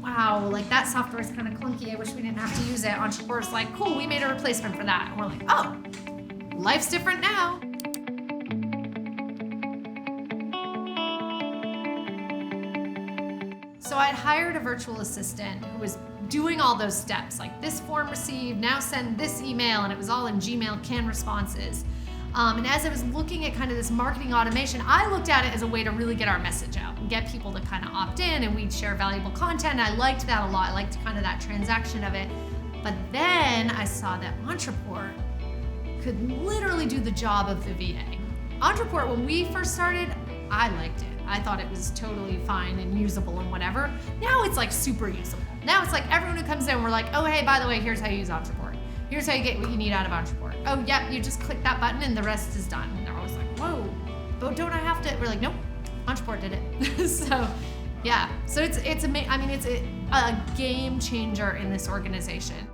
wow, like that software is kind of clunky. I wish we didn't have to use it. Ontraport's like, cool, we made a replacement for that. And we're like, oh, life's different now. So I'd hired a virtual assistant who was doing all those steps, like this form received, now send this email, and it was all in Gmail canned responses. And as I was looking at kind of this marketing automation, I looked at it as a way to really get our message out and get people to kind of opt in, and we'd share valuable content. I liked that a lot. I liked kind of that transaction of it. But then I saw that Ontraport could literally do the job of the VA. Ontraport, when we first started, I liked it. I thought it was totally fine and usable and whatever. Now it's like super usable. Now it's like everyone who comes in, we're like, oh, hey, by the way, here's how you use Ontraport. Here's how you get what you need out of Ontraport. Oh, yep, you just click that button and the rest is done. And they're always like, whoa, but don't I have to? We're like, nope, Ontraport did it. So, yeah. So it's a game changer in this organization.